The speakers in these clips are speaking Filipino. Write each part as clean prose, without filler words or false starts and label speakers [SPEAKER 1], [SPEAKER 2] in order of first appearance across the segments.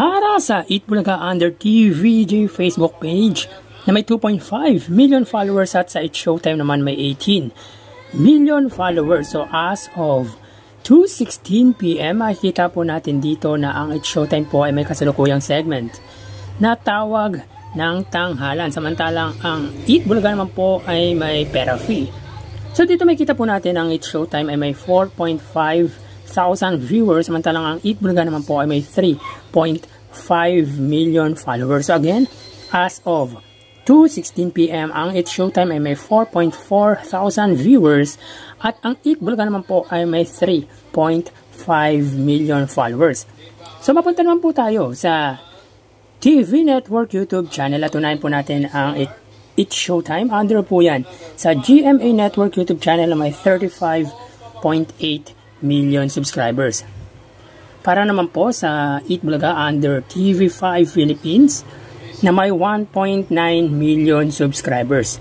[SPEAKER 1] Para sa Eat Bulaga Under TVJ Facebook page na may 2.5 million followers at sa It's Showtime naman may 18 million followers. So as of 2:16 PM, makikita po natin dito na ang It's Showtime po ay may kasalukuyang segment na tawag ng tanghalan. Samantalang ang Eat Bulaga naman po ay may pera fee. So dito makikita po natin ang It's Showtime ay may 4,500 viewers. Samantalang ang Eat Bulaga naman po ay may 3.5 million followers. So again, as of 2:16 PM, ang It's Showtime ay may 4,400 viewers at ang Eat Bulaga naman po ay may 3.5 million followers. So mapunta naman po tayo sa TV Network YouTube channel at unahin po natin ang It's Showtime. Under po yan sa GMA Network YouTube channel na may 35.8 million subscribers. Para naman po sa Eat Bulaga under TV5 Philippines na may 1.9 million subscribers.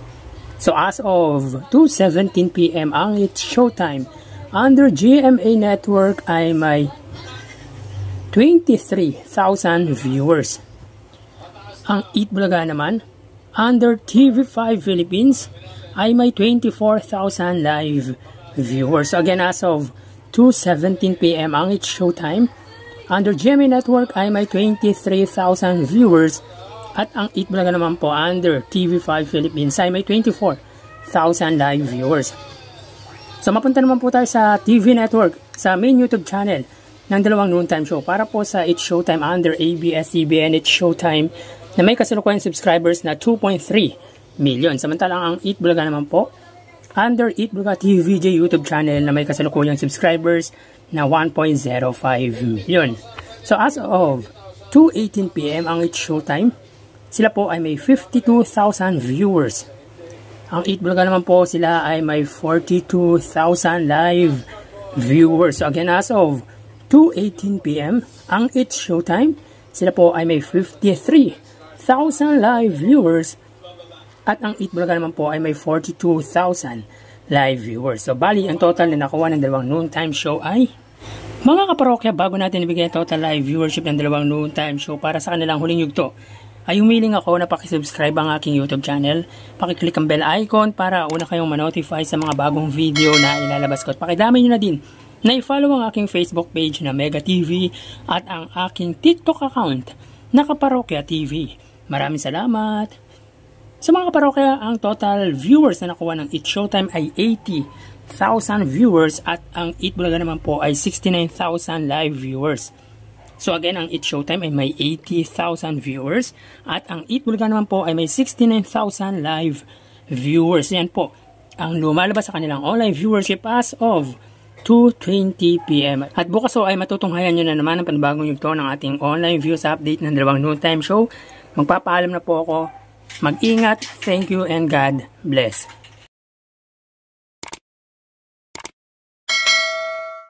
[SPEAKER 1] So as of 2:17 PM, ang It's Showtime under GMA Network ay may 23,000 viewers. Ang Eat Bulaga naman under TV5 Philippines ay may 24,000 live viewers. So again, as of 2:17 PM, ang It's Showtime under GMA Network ay may 23,000 viewers at ang Eat Bulaga naman po under TV5 Philippines ay may 24,000 live viewers. So mapunta naman po tayo sa TV Network sa main YouTube channel ng dalawang noontime show para po sa It's Showtime under ABS-CBN It's Showtime na may kasalukuyang subscribers na 2.3 million. Samantalang ang Eat Bulaga naman po under Eat Bulaga TVJ YouTube channel na may kasalukuyang subscribers na 1.05 million. So as of 2:18 PM, ang It's Showtime, sila po ay may 52,000 viewers. Ang Eat Bulaga naman po, sila ay may 42,000 live viewers. So again, as of 2:18 PM, ang It's Showtime, sila po ay may 53,000 live viewers. At ang Eat Bulaga naman po ay may 42,000 live viewers. So bali, ang total na nakuha ng dalawang noontime show ay, mga kaparokya, bago natin ibigay ang total live viewership ng dalawang noontime show para sa kanilang huling yugto, ay humiling ako na pakisubscribe ang aking YouTube channel. Pakiclick ang bell icon para una kayong manotify sa mga bagong video na ilalabas ko. At pakidami nyo na din na i-follow ang aking Facebook page na Mega TV at ang aking TikTok account na Kaparokya TV. Maraming salamat! Sa mga kaparokya, ang total viewers na nakuha ng It's Showtime ay 80,000 viewers at ang Eat Bulaga naman po ay 69,000 live viewers. So again, ang It's Showtime ay may 80,000 viewers at ang Eat Bulaga naman po ay may 69,000 live viewers. Yan po ang lumalabas sa kanilang online viewership as of 2:20 PM. At bukas ay matutunghayan nyo na naman ang panibagong yugto ng ating online views update ng dalawang noontime show. Magpapaalam na po ako. Mag-ingat, thank you, and God bless.